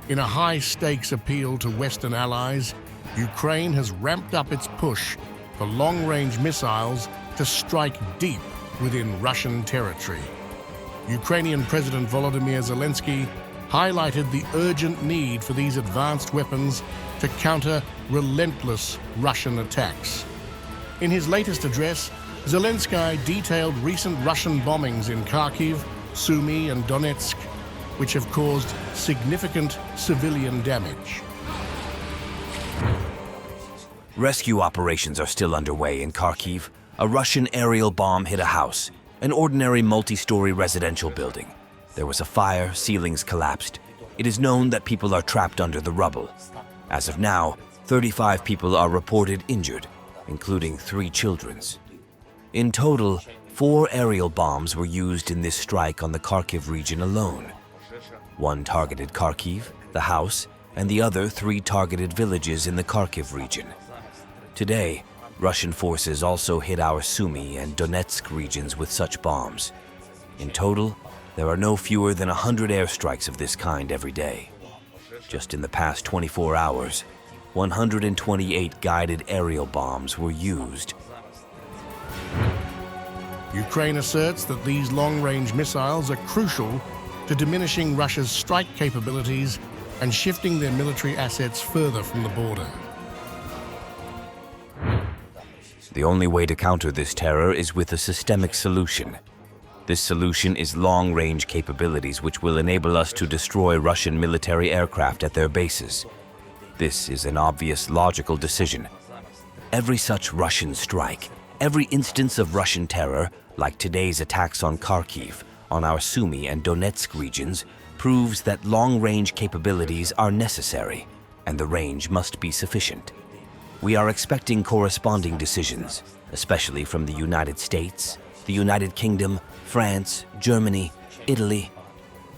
In a high-stakes appeal to Western allies, Ukraine has ramped up its push for long-range missiles to strike deep within Russian territory. Ukrainian President Volodymyr Zelensky highlighted the urgent need for these advanced weapons to counter relentless Russian attacks. In his latest address, Zelensky detailed recent Russian bombings in Kharkiv, Sumy, and Donetsk, which have caused significant civilian damage. Rescue operations are still underway in Kharkiv. A Russian aerial bomb hit a house, an ordinary multi-story residential building. There was a fire, ceilings collapsed. It is known that people are trapped under the rubble. As of now, 35 people are reported injured, including 3 children. In total, 4 aerial bombs were used in this strike on the Kharkiv region alone. 1 targeted Kharkiv, the house, and the other 3 targeted villages in the Kharkiv region. Today, Russian forces also hit our Sumy and Donetsk regions with such bombs. In total, there are no fewer than 100 airstrikes of this kind every day. Just in the past 24 hours, 128 guided aerial bombs were used. Ukraine asserts that these long-range missiles are crucial to diminishing Russia's strike capabilities and shifting their military assets further from the border. The only way to counter this terror is with a systemic solution. This solution is long-range capabilities which will enable us to destroy Russian military aircraft at their bases. This is an obvious, logical decision. Every such Russian strike, every instance of Russian terror, like today's attacks on Kharkiv, on our Sumy and Donetsk regions, proves that long-range capabilities are necessary, and the range must be sufficient. We are expecting corresponding decisions, especially from the United States, the United Kingdom, France, Germany, Italy,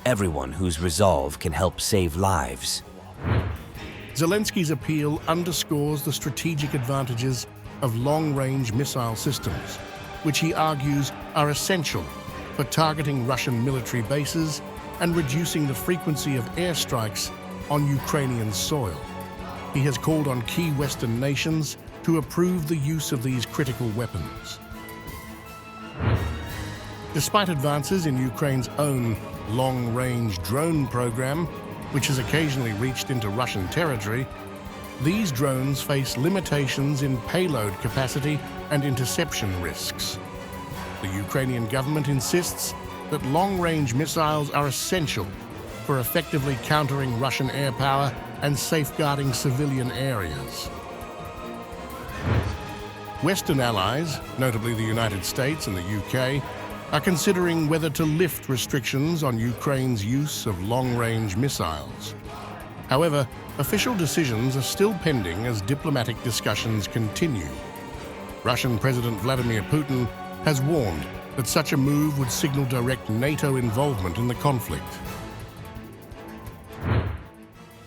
everyone whose resolve can help save lives. Zelensky's appeal underscores the strategic advantages of long-range missile systems, which he argues are essential for targeting Russian military bases and reducing the frequency of airstrikes on Ukrainian soil. He has called on key Western nations to approve the use of these critical weapons. Despite advances in Ukraine's own long-range drone program, which has occasionally reached into Russian territory, these drones face limitations in payload capacity and interception risks. The Ukrainian government insists that long-range missiles are essential for effectively countering Russian air power and safeguarding civilian areas. Western allies, notably the United States and the UK, are considering whether to lift restrictions on Ukraine's use of long-range missiles. However, official decisions are still pending as diplomatic discussions continue. Russian President Vladimir Putin has warned that such a move would signal direct NATO involvement in the conflict.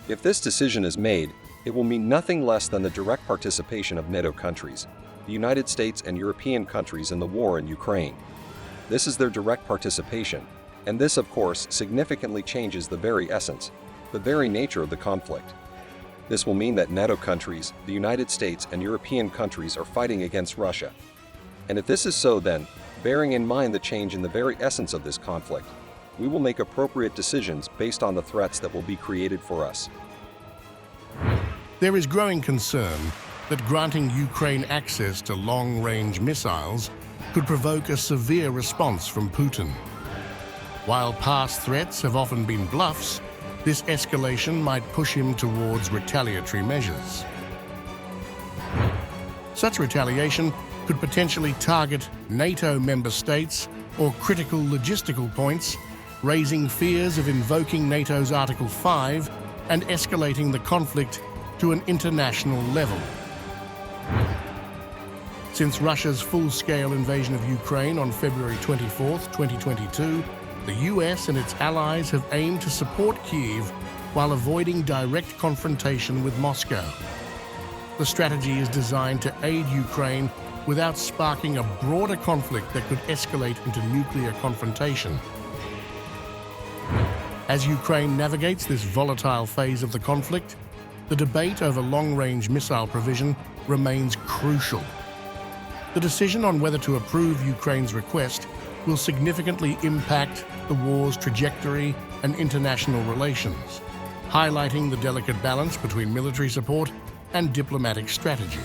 If this decision is made, it will mean nothing less than the direct participation of NATO countries, the United States and European countries in the war in Ukraine. This is their direct participation, and this, of course, significantly changes the very essence, the very nature of the conflict. This will mean that NATO countries, the United States, and European countries are fighting against Russia. And if this is so, then, bearing in mind the change in the very essence of this conflict, we will make appropriate decisions based on the threats that will be created for us. There is growing concern that granting Ukraine access to long-range missiles could provoke a severe response from Putin. While past threats have often been bluffs, this escalation might push him towards retaliatory measures. Such retaliation could potentially target NATO member states or critical logistical points, raising fears of invoking NATO's Article 5 and escalating the conflict to an international level. Since Russia's full-scale invasion of Ukraine on February 24, 2022, the US and its allies have aimed to support Kyiv while avoiding direct confrontation with Moscow. The strategy is designed to aid Ukraine without sparking a broader conflict that could escalate into nuclear confrontation. As Ukraine navigates this volatile phase of the conflict, the debate over long-range missile provision remains crucial. The decision on whether to approve Ukraine's request will significantly impact the war's trajectory and international relations, highlighting the delicate balance between military support and diplomatic strategy.